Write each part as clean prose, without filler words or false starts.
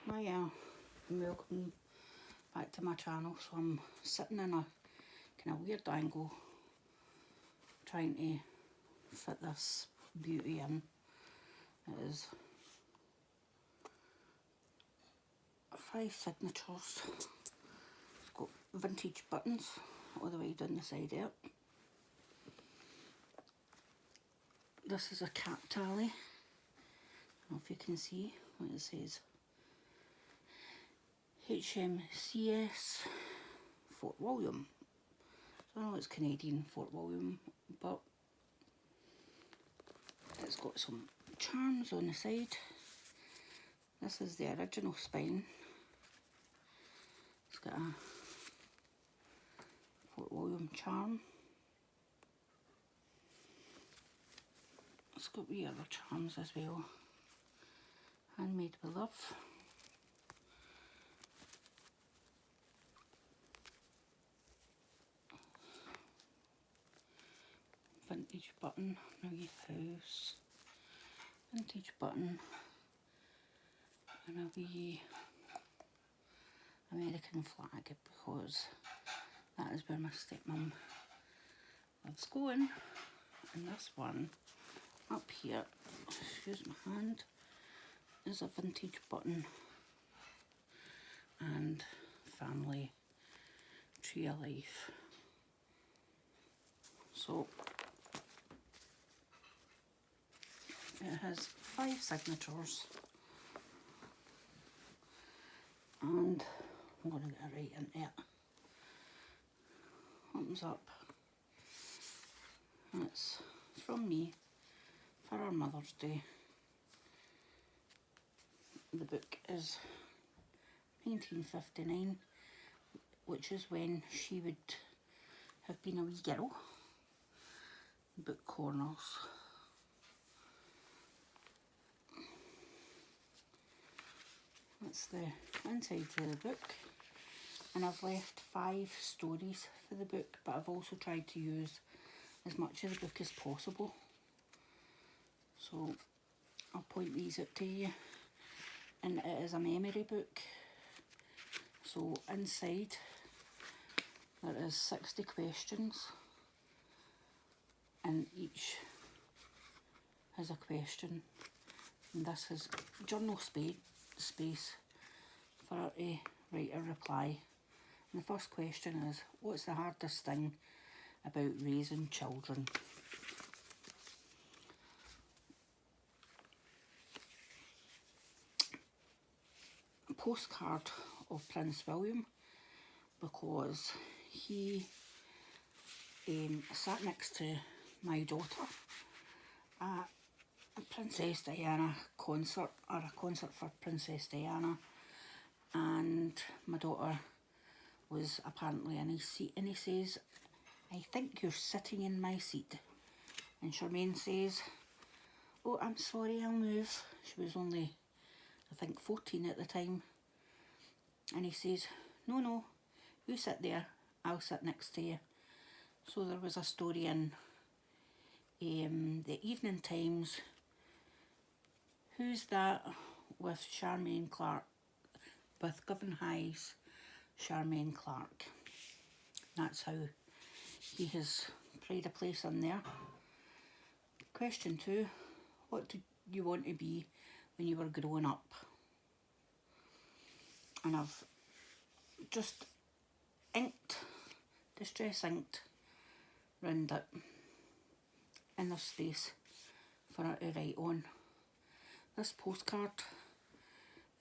Hiya, and welcome back to my channel. So I'm sitting in a kind of weird angle trying to fit this beauty in. It is 5 signatures. It's got vintage buttons all the way down the side of it. This is a cap tally. I don't know if you can see what it says. HMCS Fort William. So I know it's Canadian Fort William, but it's got some charms on the side. This is the original spine. It's got a Fort William charm. It's got wee other charms as well. Handmade with love. Vintage button, Nugget House. Vintage button. And a wee American flag, because that is where my stepmom loves going. And this one up here, excuse my hand, is a vintage button and family tree of life. So it has 5 signatures, and I'm going to get right into it. Thumbs up. And it's from me for our Mother's Day. The book is 1959, which is when she would have been a wee girl. Book corners. That's the inside of the book, and I've left 5 stories for the book, but I've also tried to use as much of the book as possible. So I'll point these out to you, and it is a memory book. So inside there is 60 questions, and each has a question, and this is journal space for her to write a reply. And the first question is, what's the hardest thing about raising children? A postcard of Prince William, because he sat next to my daughter at a Princess Diana concert, or a concert for Princess Diana, and my daughter was apparently in his seat, and he says, "I think you're sitting in my seat." And Charmaine says, "Oh, I'm sorry, I'll move." She was only, I think, 14 at the time. And he says, no, you sit there, I'll sit next to you." So there was a story in the Evening Times, "Who's That?" with Charmaine Clark, with Govan High's Charmaine Clark. That's how he has played a place in there. Question 2, what did you want to be when you were growing up? And I've just distress inked round it, in the space for her to write on. This postcard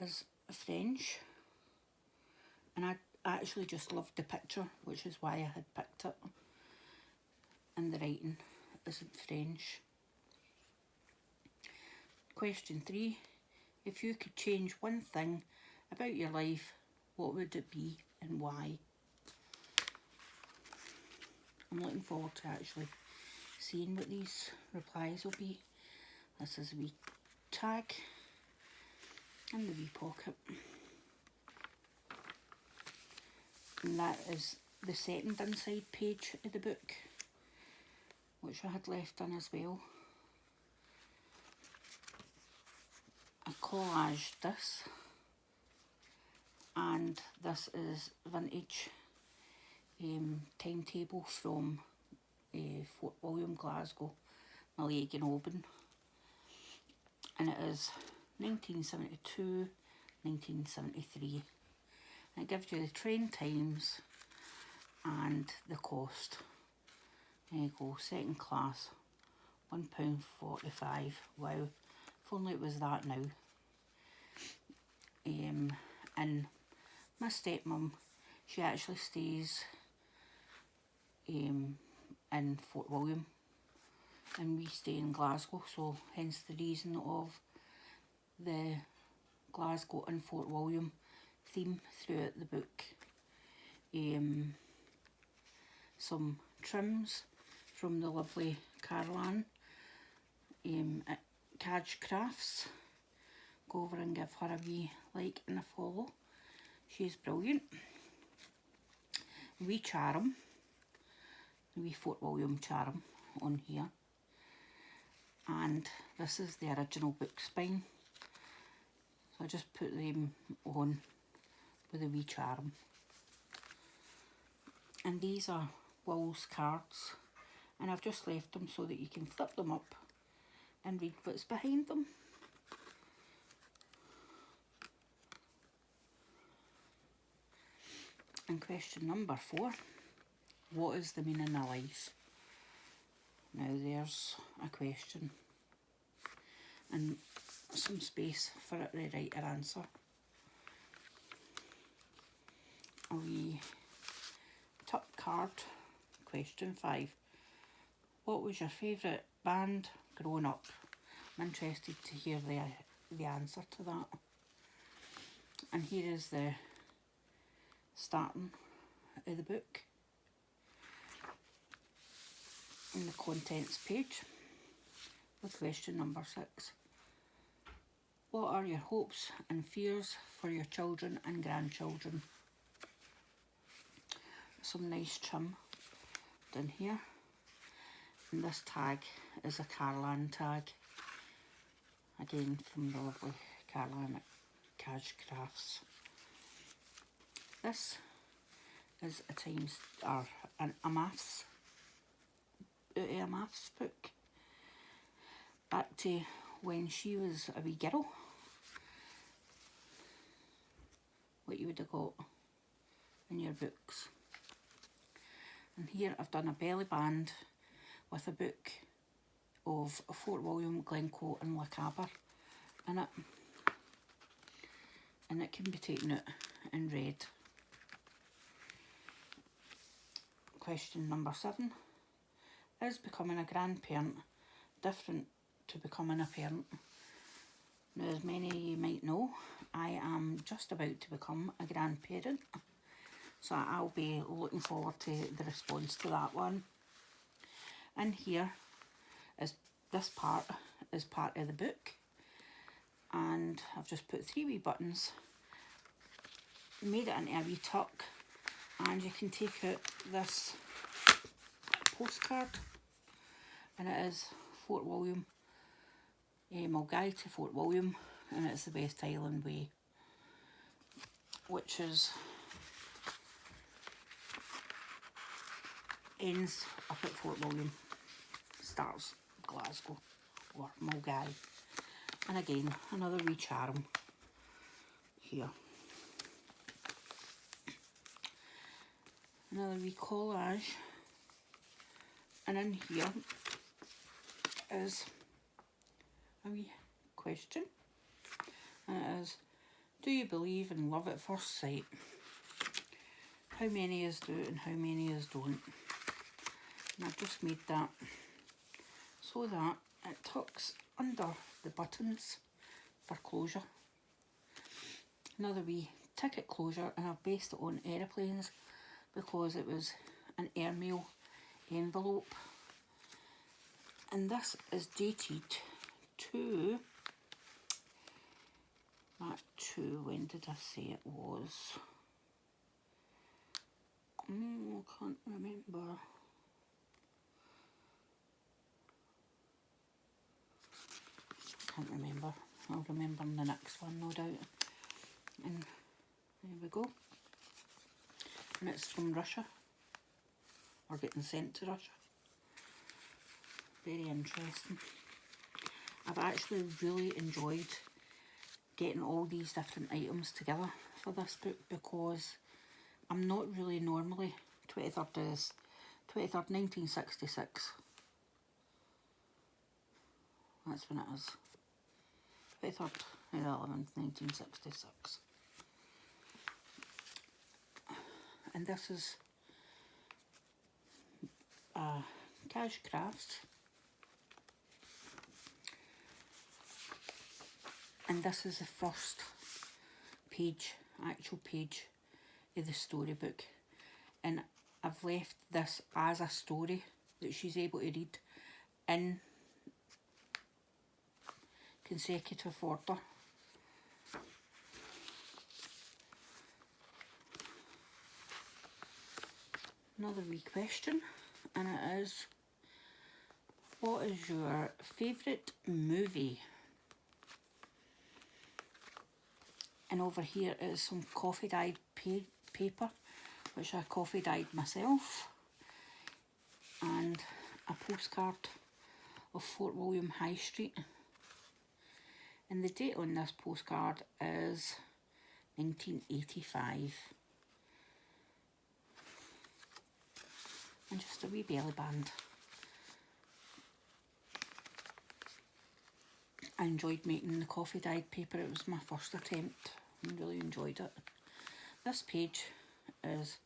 is French, and I actually just loved the picture, which is why I had picked it, and the writing isn't French. Question 3, if you could change one thing about your life, what would it be and why? I'm looking forward to actually seeing what these replies will be. This is a wee tag and the wee pocket. And that is the second inside page of the book, which I had left in as well. I collaged this and this is vintage timetable from Fort William, Glasgow, Mallaig and Oban, and it is 1972, 1973, and it gives you the train times and the cost. There you go, second class, £1.45. Wow, if only it was that now. And my stepmom, she actually stays in Fort William, and we stay in Glasgow, so hence the reason of the Glasgow and Fort William theme throughout the book. Some trims from the lovely Caroline at Kaj Crafts. Go over and give her a wee like and a follow. She's brilliant. We charm, the wee Fort William charm on here. And this is the original book spine. So I just put them on with a wee charm. And these are Will's cards, and I've just left them so that you can flip them up and read what's behind them. And question number 4, what is the meaning of life? Now there's a question and some space for it to write your answer. A wee top card, question 5. What was your favourite band growing up? I'm interested to hear the answer to that. And here is the starting of the book in the contents page with question number 6. What are your hopes and fears for your children and grandchildren? Some nice trim down here, and this tag is a Caroline tag, again from the lovely Caroline at Kaj Crafts. This is a maths book back to when she was a wee girl. What you would have got in your books. And here I've done a belly band with a book of Fort William, Glencoe and Lochaber in it. And it can be taken out in red. Question number 7. Is becoming a grandparent different to becoming a parent? Now, as many of you might know, I am just about to become a grandparent. So I'll be looking forward to the response to that one. And here is this part is part of the book. And I've just put 3 wee buttons, made it into a wee tuck, and you can take out this postcard, and it is Fort William, Mulgai to Fort William, and it's the West Highland Way, which is ends up at Fort William, starts Glasgow or Mulgai. And again, another wee charm here. Another wee collage. And in here is a wee question. And it is, do you believe in love at first sight? How many is do and how many is don't? And I've just made that so that it tucks under the buttons for closure. Another wee ticket closure, and I've based it on aeroplanes because it was an airmail envelope. And this is dated to, when did I say it was? I can't remember. I'll remember in the next one, no doubt. And There we go. And it's from Russia, or getting sent to Russia. Very interesting. I've actually really enjoyed getting all these different items together for this book, because I'm not really normally 23rd is 23rd 1966. That's when it is. 23rd of the 11th 1966. And this is Cash Crafts. And this is the first page, actual page of the storybook. And I've left this as a story that she's able to read in consecutive order. Another wee question, and it is, what is your favourite movie? And over here is some coffee dyed paper, which I coffee dyed myself, and a postcard of Fort William High Street. And the date on this postcard is 1985. And just a wee belly band. I enjoyed making the coffee dyed paper. It was my first attempt. I really enjoyed it. This page is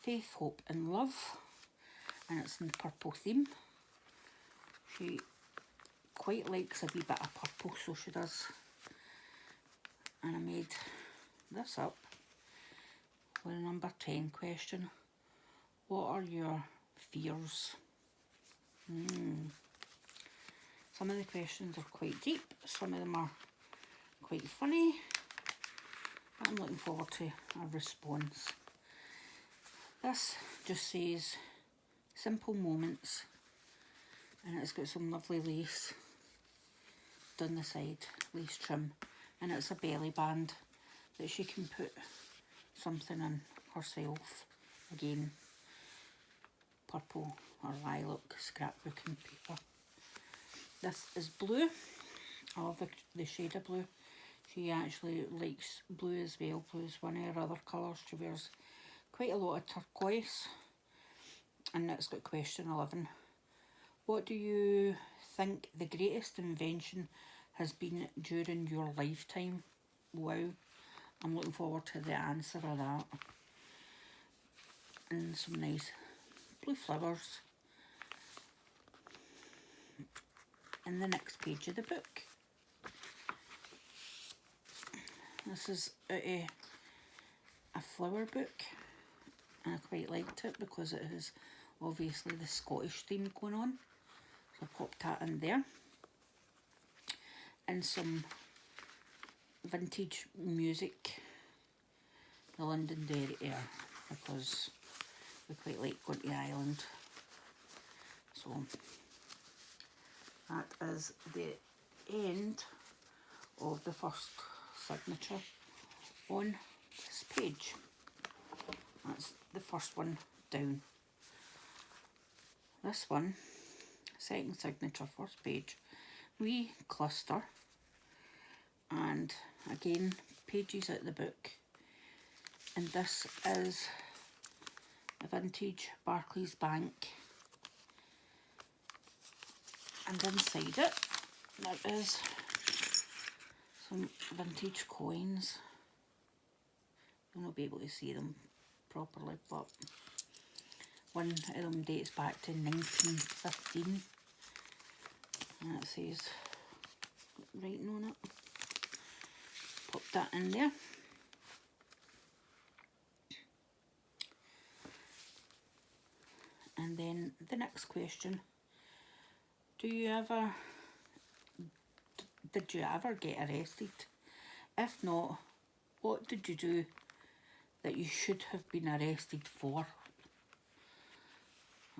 Faith, Hope and Love, and it's in the purple theme. She quite likes a wee bit of purple, so she does. And I made this up with a number 10 question. What are your fears? Some of the questions are quite deep, some of them are quite funny. I'm looking forward to a response. This just says simple moments, and it's got some lovely lace down the side, lace trim, and it's a belly band that she can put something in herself. Again, purple or lilac scrapbooking paper. This is blue. I love the shade of blue. She actually likes blue as well. Blue is one of her other colours. She wears quite a lot of turquoise. And it's got question 11. What do you think the greatest invention has been during your lifetime? Wow. I'm looking forward to the answer of that. And some nice blue flowers. In the next page of the book. This is out of a flower book, and I quite liked it because it has obviously the Scottish theme going on, so I popped that in there. And some vintage music, the Londonderry Air, because we quite like going to the island. So that is the end of the first signature on this page. That's the first one down. This one, second signature, first page, wee cluster, and again pages out the book. And this is a vintage Barclays Bank, and inside it there is some vintage coins. You'll not be able to see them properly, but one of them dates back to 1915, and it says writing on it. Pop that in there. And then the next question, did you ever get arrested? If not, what did you do that you should have been arrested for?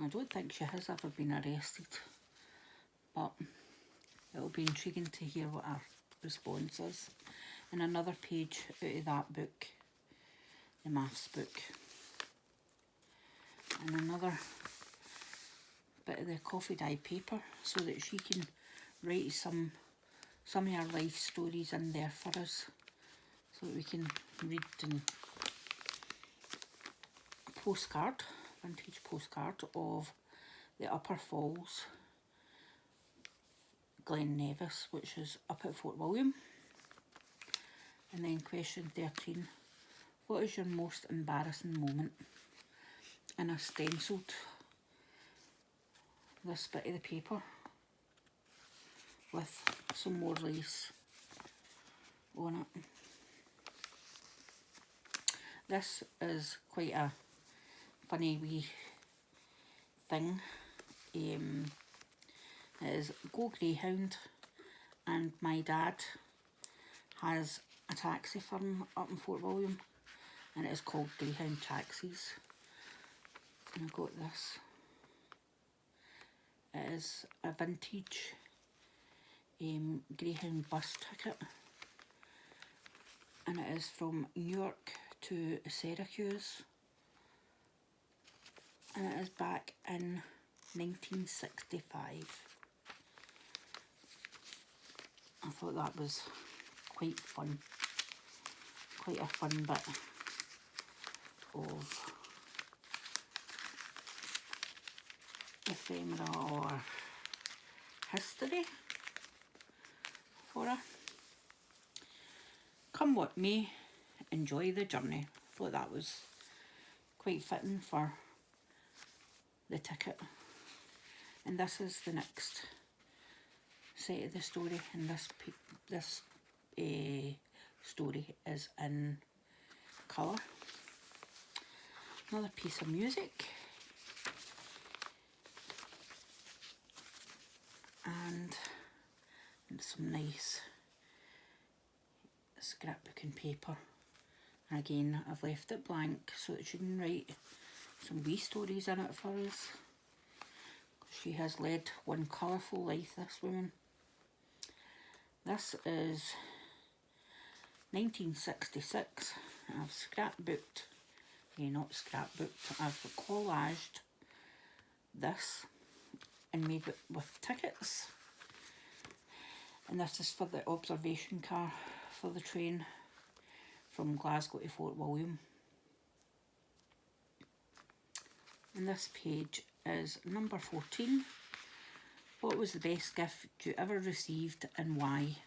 I don't think she has ever been arrested, but it'll be intriguing to hear what our response is. And another page out of that book. the maths book. And another bit of the coffee dye paper so that she can write some of her life stories in there for us, so that we can read. And postcard, vintage postcard of the Upper Falls, Glen Nevis, which is up at Fort William. And then question 13, what is your most embarrassing moment? And I stenciled this bit of the paper with some more lace on it. This is quite a funny wee thing. It is Go Greyhound, and my dad has a taxi firm up in Fort William, and it is called Greyhound Taxis. And I got this. It is a vintage Greyhound bus ticket, and it is from Newark to Syracuse, and it is back in 1965. I thought that was quite fun, quite a fun bit of ephemera or history for her. Come what may, enjoy the journey. I thought that was quite fitting for the ticket. And this is the next set of the story, and this story is in colour. Another piece of music, and some nice scrapbook and paper. And again, I've left it blank so that she can write some wee stories in it for us. She has led one colourful life, this woman. This is 1966. I've scrapbooked, not scrapbooked, I've collaged this and made it with tickets. And this is for the observation car for the train from Glasgow to Fort William. And this page is number 14. What was the best gift you ever received and why?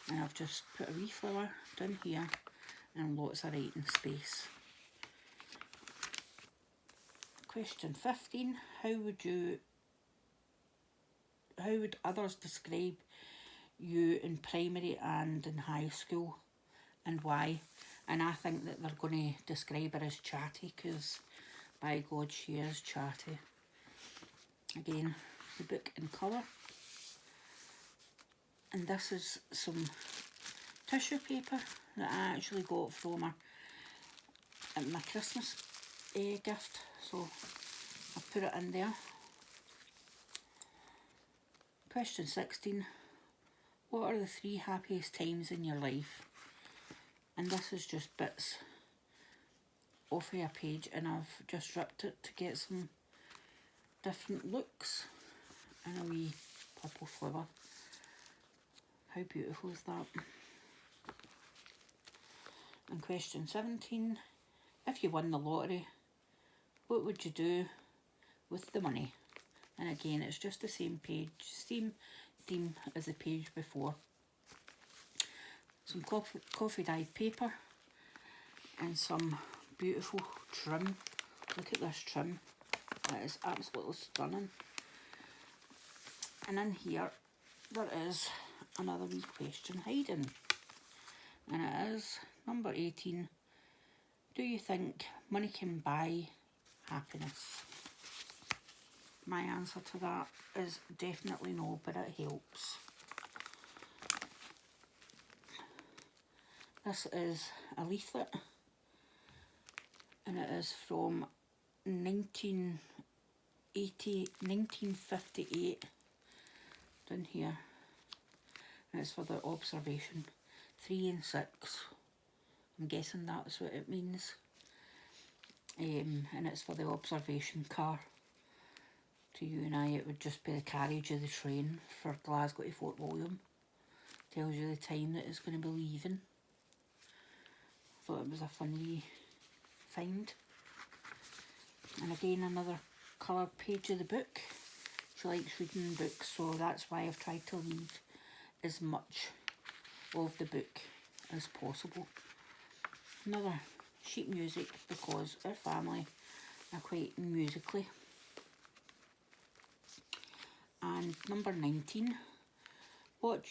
And I've just put a wee flower down here and lots of writing space. Question 15. How would others describe you in primary and in high school, and why? And I think that they're going to describe her as chatty, because by God, she is chatty. Again, the book in colour. And this is some tissue paper that I actually got from her at my Christmas gift. So I put it in there. Question 16. What are the 3 happiest times in your life? And this is just bits off of a page, and I've just ripped it to get some different looks and a wee purple flower. How beautiful is that? And question 17. If you won the lottery, what would you do with the money? And again, it's just the same page, same theme as the page before. Some coffee dyed paper and some beautiful trim. Look at this trim. That is absolutely stunning. And in here, there is another wee question hiding. And it is number 18. Do you think money can buy happiness? My answer to that is definitely no, but it helps. This is a leaflet, and it is from 1958, down here, and it's for the observation 3 and 6 I'm guessing that's what it means. And it's for the observation car. To you and I, it would just be the carriage of the train for Glasgow to Fort William. Tells you the time that it's going to be leaving. Thought it was a fun wee find. And again, another coloured page of the book. She likes reading books, so that's why I've tried to leave as much of the book as possible. Another sheet music, because our family are quite musically. And number 19, what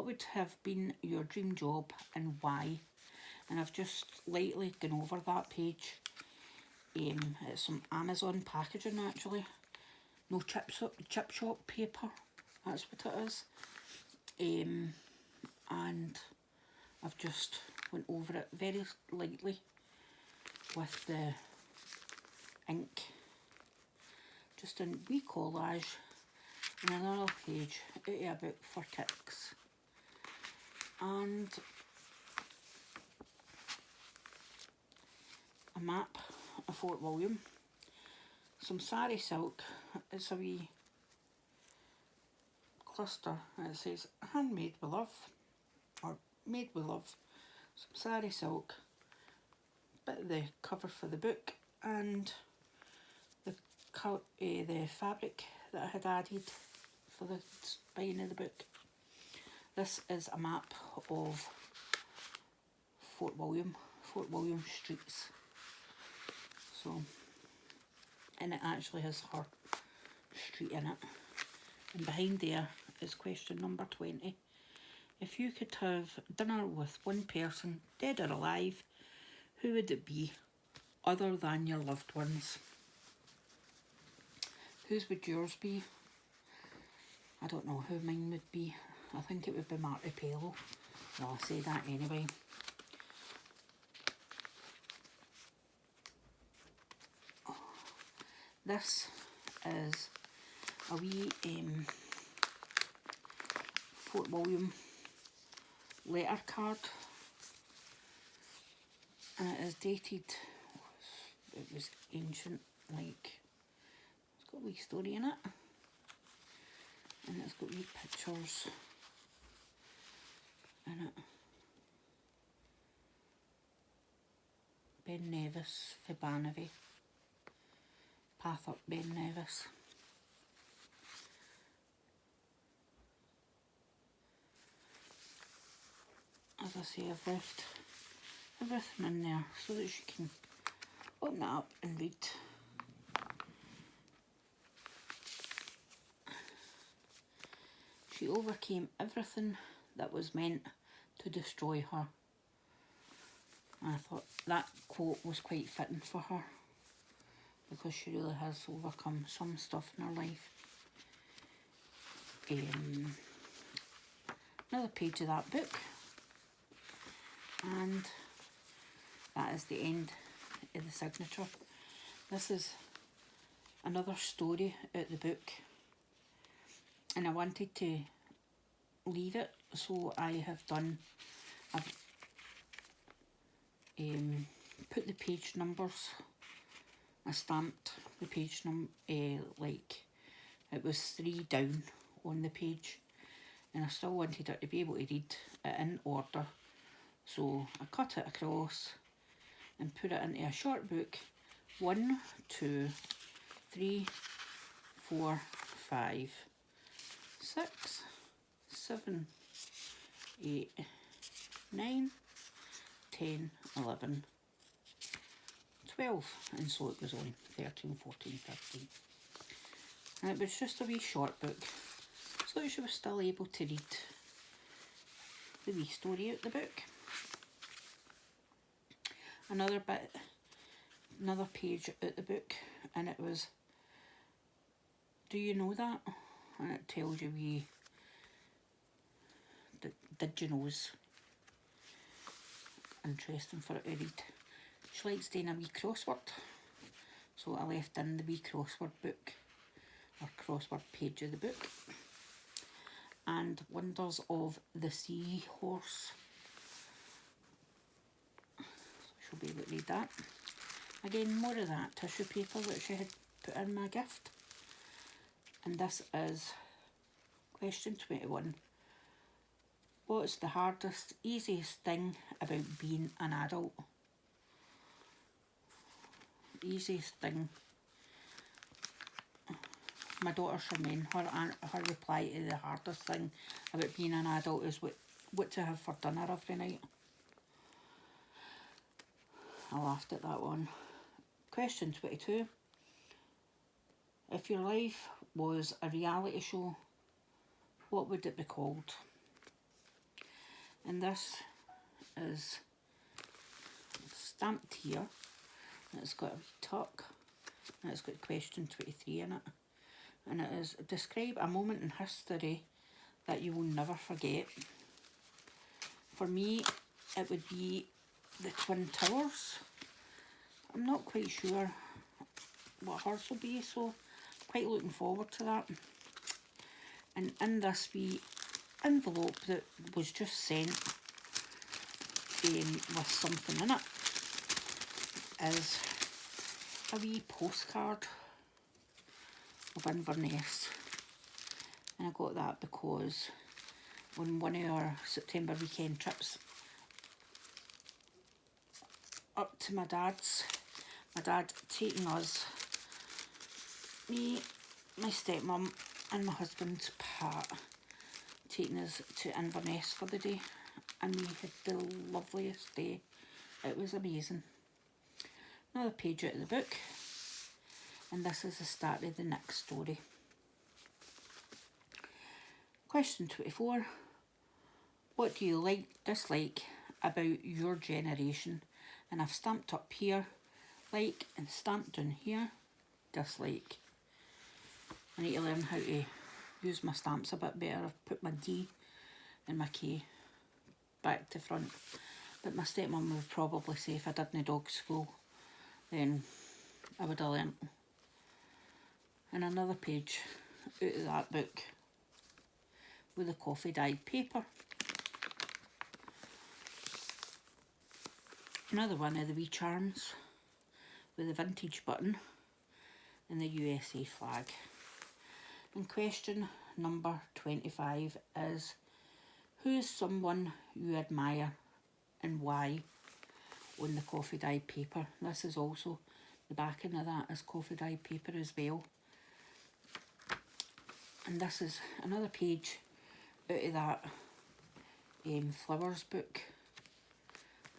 would have been your dream job and why? And I've just lightly gone over that page. It's some Amazon packaging actually. No chip shop paper, that's what it is. And I've just went over it very lightly with the ink. Just a wee collage and another page out of a book for kicks. And a map of Fort William. Some sari silk. It's a wee cluster and it says handmade with love, or made with love. Some sari silk, bit of the cover for the book, and the fabric that I had added for the spine of the book. This is a map of Fort William streets. So, and it actually has her street in it. And behind there is question number 20. If you could have dinner with one person, dead or alive, who would it be, other than your loved ones? Whose would yours be? I don't know who mine would be. I think it would be Marty Pello. Well, I'll say that anyway. This is a wee Fort William letter card, and it is dated, it was ancient, like, it's got a wee story in it, and it's got wee pictures in it. Ben Nevis, Fibanavi, path up Ben Nevis. As I say, I've left everything in there so that you can open it up and read. She overcame everything that was meant to destroy her. And I thought that quote was quite fitting for her, because she really has overcome some stuff in her life. Another page of that book. And that is the end of the signature. This is another story out of the book, and I wanted to leave it, so I have done, I've put the page numbers, I stamped the page number, like it was 3 down on the page, and I still wanted her to be able to read it in order. So I cut it across and put it into a short book. 1, 2, 3, 4, 5, 6, 7, 8, 9, 10, 11, 12, and so it goes on, 13, 14, 15. And it was just a wee short book, so that she was still able to read the wee story out the book. Another page out the book, and it was, do you know that? And it tells you did you knows. Interesting for it to read. She likes doing a wee crossword, so I left in the wee crossword book, or crossword page of the book. and Wonders of the Seahorse. So she'll be able to read that. Again, more of that tissue paper that she had put in my gift. And this is question 21. What's the hardest, easiest thing about being an adult? Easiest thing. My daughter Charmaine, her reply to the hardest thing about being an adult is what to have for dinner every night. I laughed at that one. Question 22. If your life was a reality show, what would it be called? And this is stamped here. And it's got a wee tuck. And it's got question 23 in it. And it is, describe a moment in history that you will never forget. For me, it would be the Twin Towers. I'm not quite sure what hers will be, so quite looking forward to that. And in this wee envelope that was just sent with something in it is a wee postcard of Inverness. And I got that because on one of our September weekend trips up to my dad taking us, me, my stepmom and my husband Pat, taking us to Inverness for the day, and we had the loveliest day. It was amazing. Another page out of the book, and this is the start of the next story. Question 24. What do you dislike about your generation? And I've stamped up here like, and stamped down here dislike. I need to learn how to use my stamps a bit better. I've put my D and my K back to front. But my stepmom would probably say if I did in dog school, then I would have learnt. And another page out of that book with a coffee dyed paper. Another one of the wee charms with a vintage button and the USA flag. And question number 25 is, who's someone you admire and why, on the coffee dyed paper. This is also, the backing of that is coffee dyed paper as well. And this is another page out of that flowers book.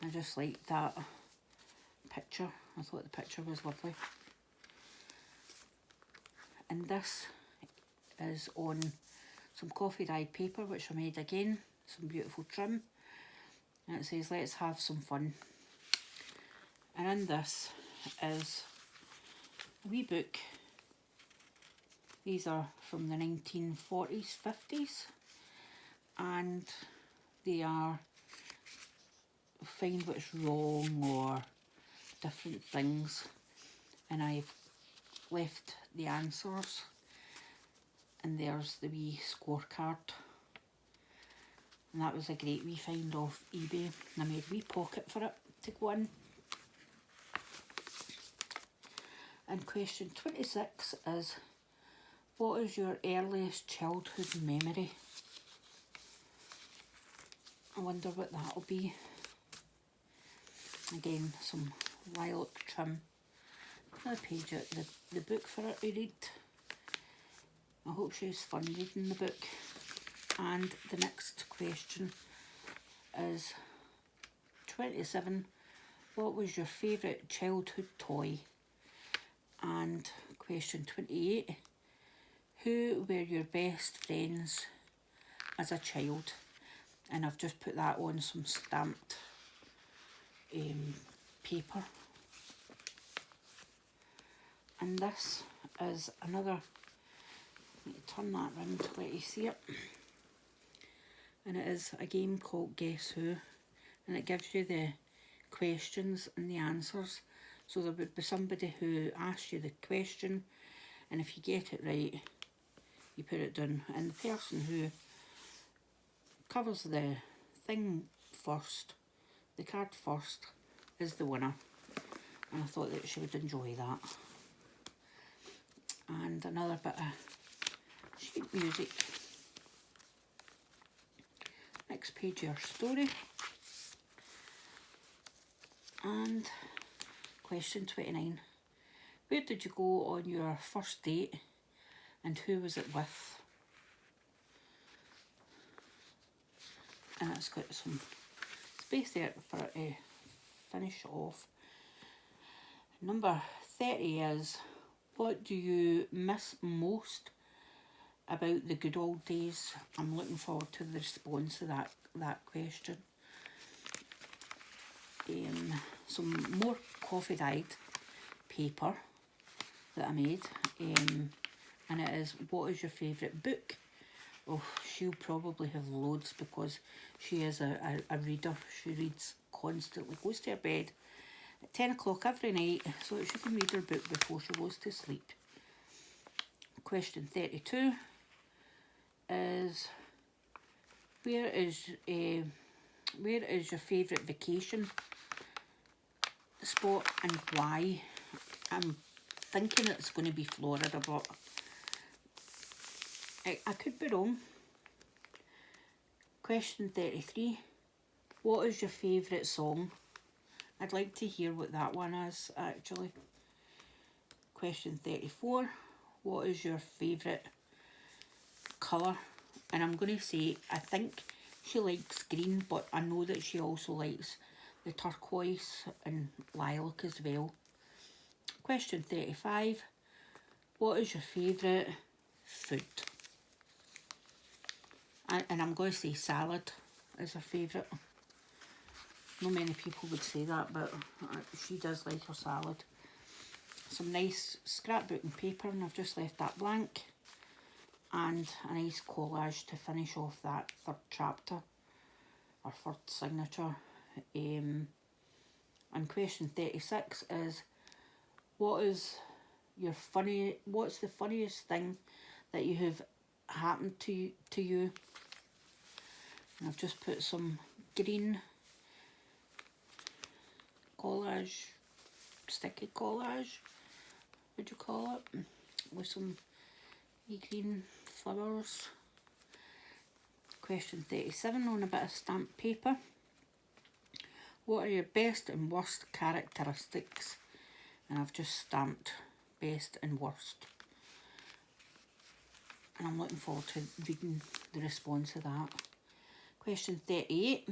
I just liked that picture. I thought the picture was lovely. And this is on some coffee dyed paper which I made again, some beautiful trim. And it says, let's have some fun. And in this is a wee book. These are from the 1940s, 50s. And they are find what's wrong or different things. And I've left the answers. And there's the wee scorecard. And that was a great wee find off eBay. And I made a wee pocket for it to go in. And question 26 is, what is your earliest childhood memory? I wonder what that'll be. Again, some lilac trim. Another page out the book for her to read. I hope she's fun reading the book. And the next question is 27. What was your favourite childhood toy? And question 28. Who were your best friends as a child? And I've just put that on some stamped paper. And this is another, let me turn that round to let you see it. And it is a game called Guess Who. And it gives you the questions and the answers. So there would be somebody who asks you the question, and if you get it right, you put it down. And the person who covers the thing first, the card first, is the winner. And I thought that she would enjoy that. And another bit of sheet music. Next page, your story. And question 29. Where did you go on your first date and who was it with? And it's got some space there for it to finish off. Number 30 is, what do you miss most about the good old days? I'm looking forward to the response to that question. Some more coffee dyed paper that I made, and it is, what is your favourite book? Oh, she'll probably have loads because she is a reader. She reads constantly, goes to her bed at 10 o'clock every night so that she can read her book before she goes to sleep. Question 32 is, where is your favourite vacation spot and why? I'm thinking it's going to be Florida, but I could be wrong. Question 33. What is your favourite song? I'd like to hear what that one is, actually. Question 34. What is your favourite colour? And I'm going to say, I think she likes green, but I know that she also likes the turquoise and lilac as well. Question 35. What is your favourite food? And I'm going to say salad is her favourite. Not many people would say that, but she does like her salad. Some nice scrapbooking paper, and I've just left that blank. And a nice collage to finish off that third chapter, or third signature. And question 36 is, what's the funniest thing that you have happened to you? And I've just put some green collage, sticky collage, would you call it, with some green flowers. Question 37 on a bit of stamped paper. What are your best and worst characteristics? And I've just stamped best and worst. And I'm looking forward to reading the response to that. Question 38.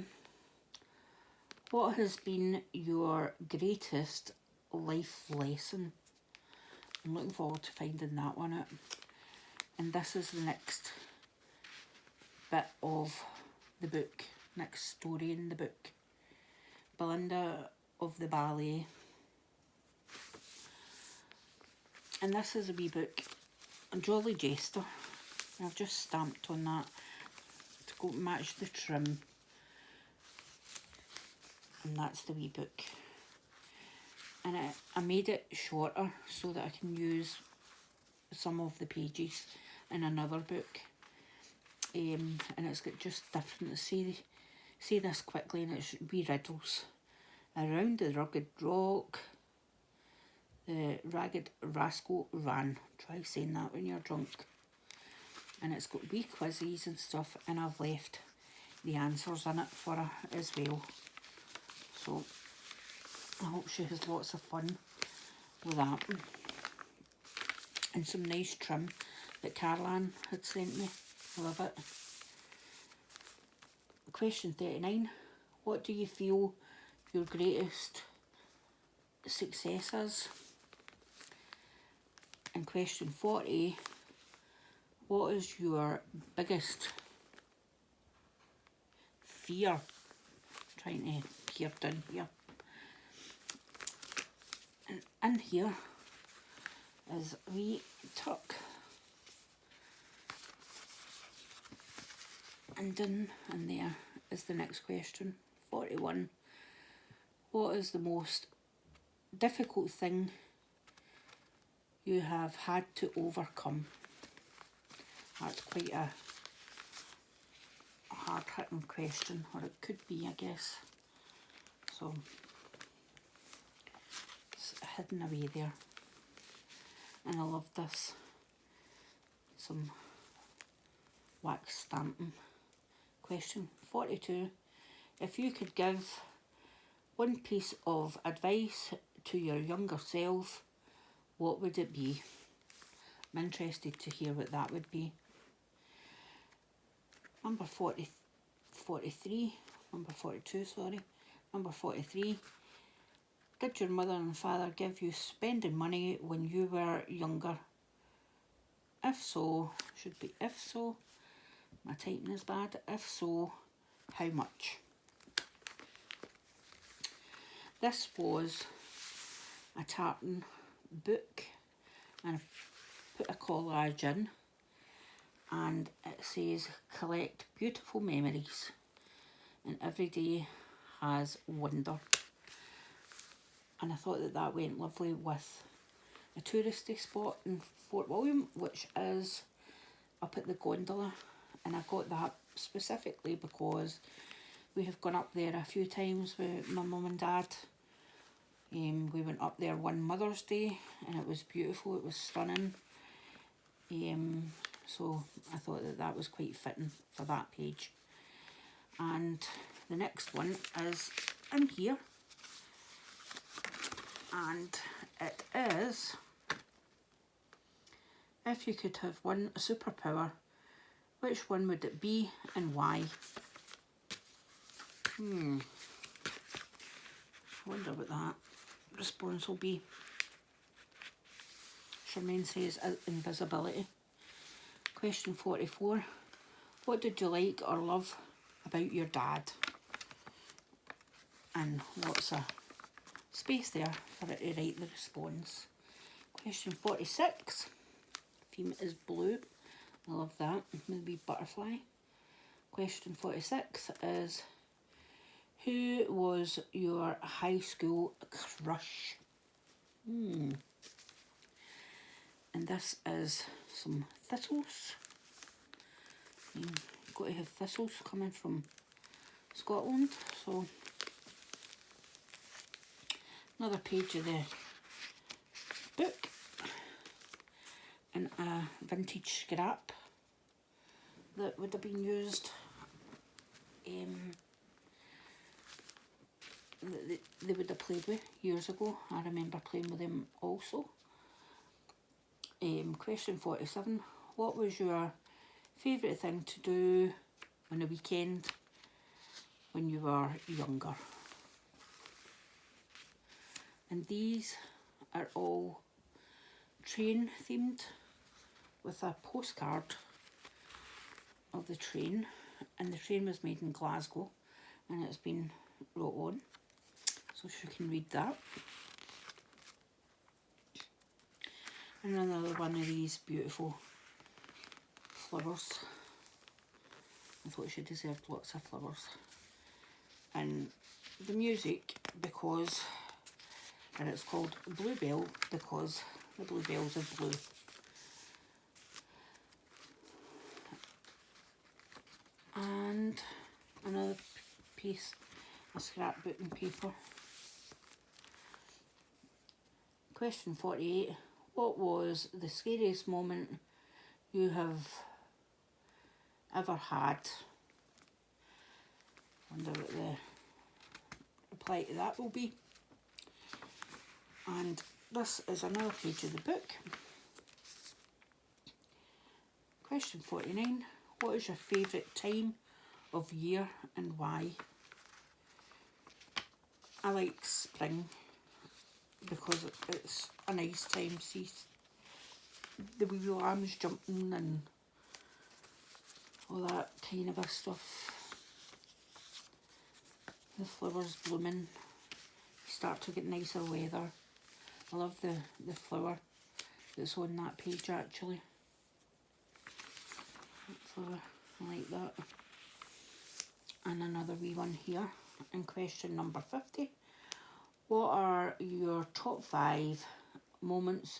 What has been your greatest life lesson? I'm looking forward to finding that one out. And this is the next bit of the book, next story in the book. Belinda of the Ballet. And this is a wee book, a Jolly Jester. And I've just stamped on that to go match the trim. And that's the wee book. And I made it shorter so that I can use some of the pages in another book. And it's got just different, say this quickly, and it's wee riddles. Around the rugged rock, the ragged rascal ran. Try saying that when you're drunk. And it's got wee quizzes and stuff, and I've left the answers in it for her as well. So I hope she has lots of fun with that. And some nice trim that Caroline had sent me. Love it. Question 39. What do you feel your greatest success is? And question 40. What is your biggest fear? Trying to peer down here. And in here is a wee tuck. And in there is the next question, 41. What is the most difficult thing you have had to overcome? That's quite a hard hitting question, or it could be, I guess. So it's hidden away there. And I love this. Some wax stamping. Question 42. If you could give one piece of advice to your younger self, what would it be? I'm interested to hear what that would be. Number 43, number 42, sorry. Number 43. Did your mother and father give you spending money when you were younger? If so, should be if so. My typing is bad. If so, how much? This was a tartan book, and I put a collage in, and it says collect beautiful memories and every day has wonder. And I thought that that went lovely with a touristy spot in Fort William, which is up at the gondola, and I got that specifically because we have gone up there a few times with my mum and dad. We went up there one Mother's Day and it was beautiful, it was stunning. So I thought that that was quite fitting for that page. And the next one is in here, and it is, if you could have one superpower, which one would it be and why? I wonder what that response will be. Charmaine says invisibility. Question 44. What did you like or love about your dad? And lots of space there for it to write the response. Question 46. Theme is blue. I love that. Maybe butterfly. Question 46 is, who was your high school crush? And this is some thistles. You've got to have thistles coming from Scotland. So another page of the book and a vintage scrap that would have been used. They would have played with years ago. I remember playing with them also. Question 47. What was your favourite thing to do on a weekend when you were younger? And these are all train themed, with a postcard of the train, and the train was made in Glasgow and it's been wrote on, so you can read that. And another one of these beautiful flowers. I thought she deserved lots of flowers. And the music, because, and it's called Bluebell because the bluebells are blue. And another piece of scrapbook and paper. Question 48. What was the scariest moment you have ever had? Wonder what the reply to that will be. And this is another page of the book. Question 49. What is your favourite time of year and why? I like spring because it's a nice time. See the wee lambs jumping and all that kind of stuff. The flowers blooming. You start to get nicer weather. I love the flower that's on that page actually. Flower, I like that. And another wee one here. And question number 50. What are your top 5 moments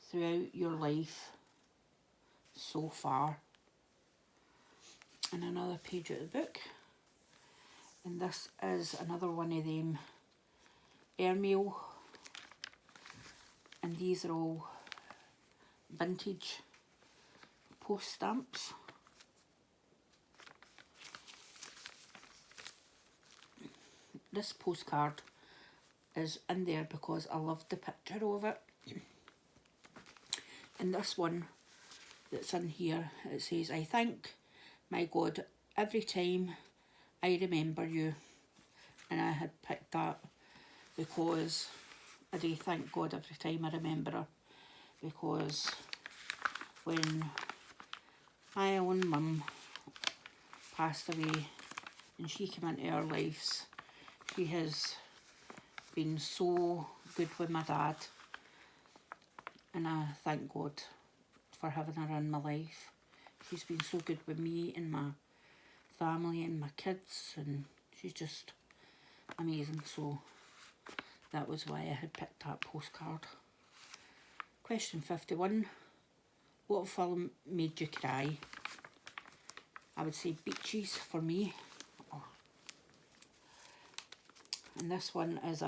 throughout your life so far? And another page of the book. And this is another one of them airmail. And these are all vintage post stamps. This postcard is in there because I loved the picture of it. And this one that's in here, it says, I thank my God every time I remember you. And I had picked that because I do thank God every time I remember her, because when my own mum passed away and she came into our lives, she has been so good with my dad, and I thank God for having her in my life. She's been so good with me and my family and my kids, and she's just amazing. So that was why I had picked that postcard. Question 51. What film made you cry? I would say Beaches for me. And this one is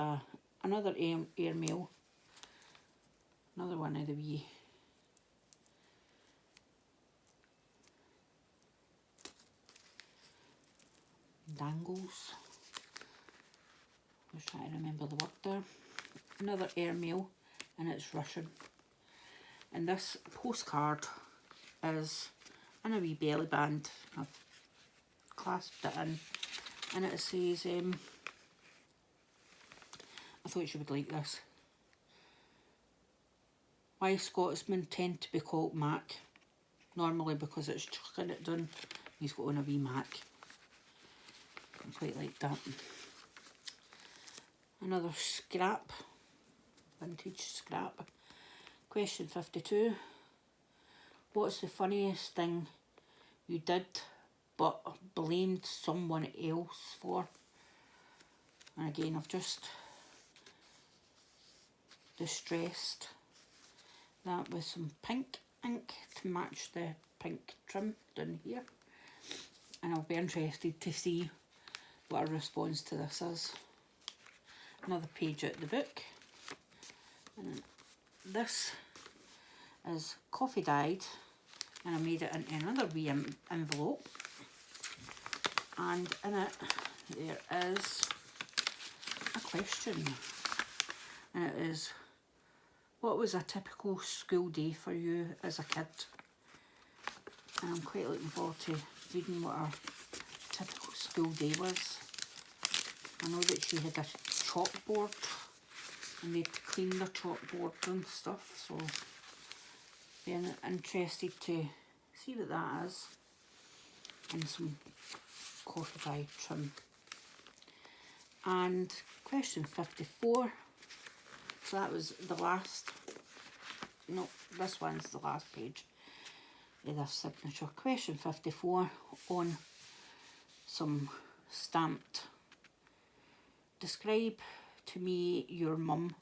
another airmail. Another one of the wee dangles. I was trying to remember the word there. Another airmail, and it's Russian. And this postcard is in a wee belly band. I've clasped it in, and it says, I thought you would like this. Why Scotsmen tend to be called Mac. Normally because it's chucking it down. He's got on a wee Mac. I quite like that. Another scrap. Vintage scrap. Question 52. What's the funniest thing you did but blamed someone else for? And again, I've just distressed that with some pink ink to match the pink trim down here. And I'll be interested to see what a response to this is. Another page out of the book. And this is coffee dyed, and I made it into another wee envelope. And in it there is a question. And it is, what was a typical school day for you as a kid? And I'm quite looking forward to reading what our typical school day was. I know that she had a chalkboard, and they'd clean their chalkboard and stuff, so being interested to see what that is. And some coffee dye trim. And question 54. So that was the last, no, this one's the last page of this signature. Question 54 on some stamped. Describe to me your mum.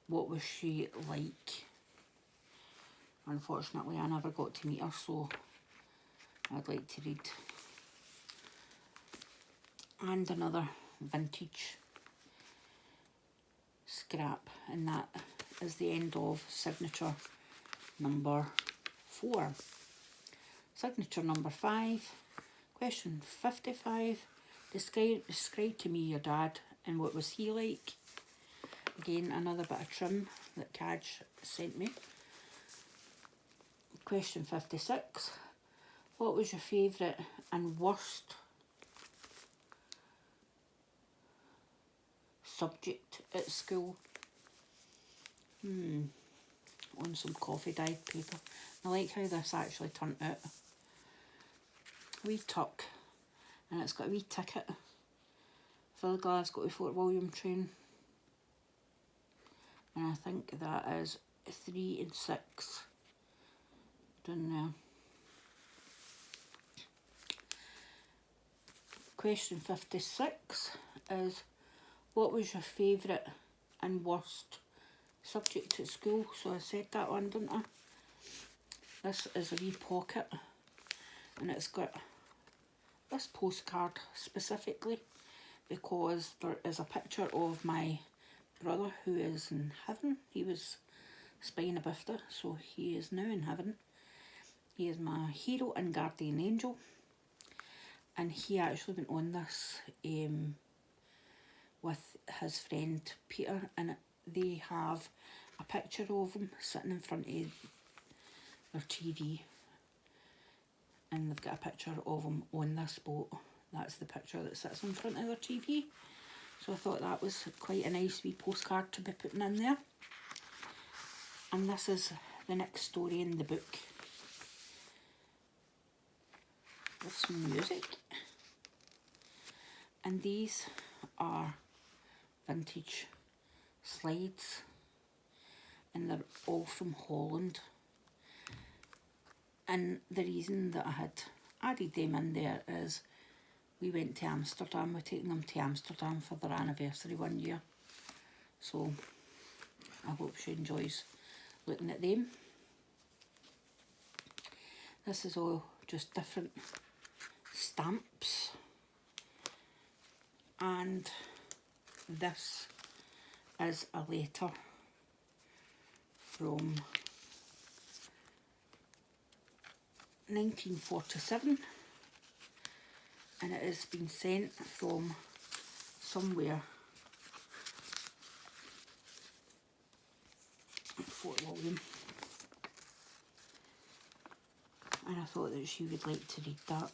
What was she like? Unfortunately, I never got to meet her, so I'd like to read. And another vintage scrap, and that is the end of signature number 4. Signature number 5, question 55. Describe to me your dad and what was he like. Again, another bit of trim that Kaj sent me. Question 56. What was your favourite and worst subject at school? On some coffee dyed paper. I like how this actually turned out. A wee tuck, and it's got a wee ticket for the Glasgow to Fort William train. And I think that is 3 and 6 down there. Question 56 is, what was your favourite and worst subject at school? So I said that one, didn't I? This is a wee pocket, and it's got this postcard specifically because there is a picture of my brother who is in heaven. He was spina bifida, so he is now in heaven. He is my hero and guardian angel, and he actually went on this with his friend Peter, and they have a picture of him sitting in front of their TV, and they've got a picture of him on this boat. That's the picture that sits in front of their TV. So I thought that was quite a nice wee postcard to be putting in there. And this is the next story in the book, with some music. And these are vintage slides, and they're all from Holland. And the reason that I had added them in there is we went to Amsterdam. We're taking them to Amsterdam for their anniversary 1 year. So I hope she enjoys looking at them. This is all just different stamps. And this is a letter from 1947, and it has been sent from somewhere in Fort William, and I thought that she would like to read that.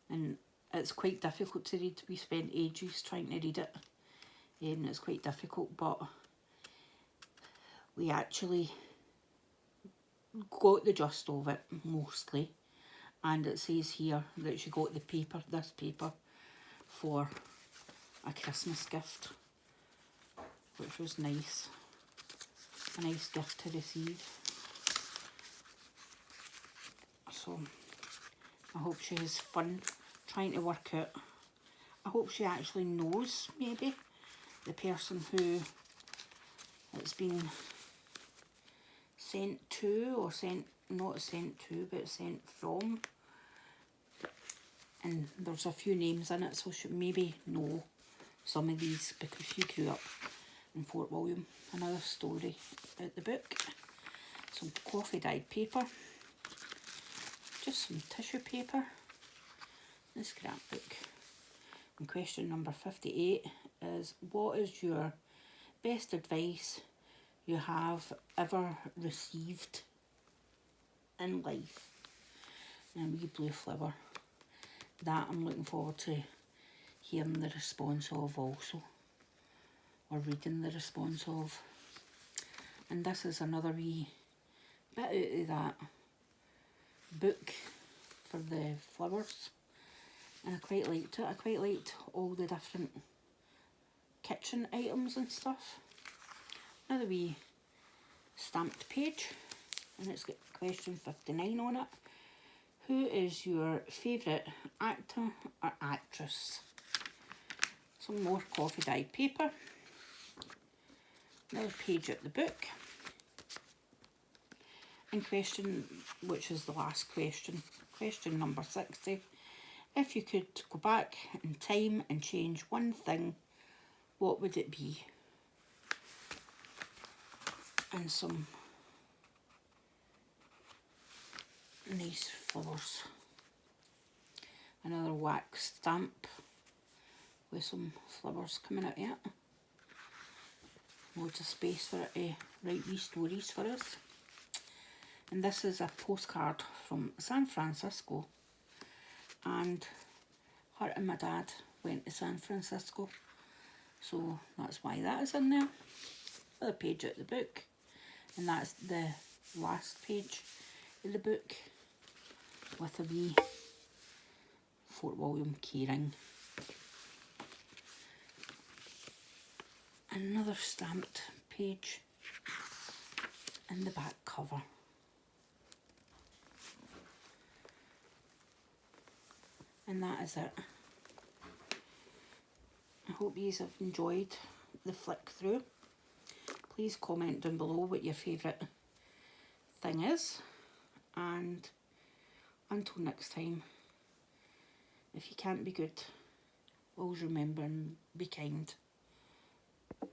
And it's quite difficult to read. We spent ages trying to read it, and it's quite difficult, but we actually got the gist of it mostly. And it says here that she got this paper for a Christmas gift, which was nice. A nice gift to receive. So I hope she has fun trying to work out. I hope she actually knows, maybe, the person who it's been sent to, or not sent to, but sent from. And there's a few names in it, so she maybe know some of these because she grew up in Fort William. Another story out the book. Some coffee dyed paper. Just some tissue paper. The scrapbook. And question number 58 is, what is your best advice you have ever received in life? And wee blue flower. That I'm looking forward to hearing the response of also, or reading the response of. And this is another wee bit out of that book for the flowers, and I quite liked it. I quite liked all the different kitchen items and stuff. Another wee stamped page, and it's got question 59 on it. Who is your favourite actor or actress? Some more coffee dyed paper. Another page at the book. And question, which is the last question, question number 60. If you could go back in time and change one thing, what would it be? And some nice flowers. Another wax stamp with some flowers coming out of it. Loads of space for it to write these stories for us. And this is a postcard from San Francisco, and her and my dad went to San Francisco, so that's why that is in there. Another page out of the book, and that's the last page of the book with a wee Fort William keyring. Another stamped page in the back cover. And that is it. I hope you have enjoyed the flick through. Please comment down below what your favourite thing is, and until next time, if you can't be good, always remember and be kind.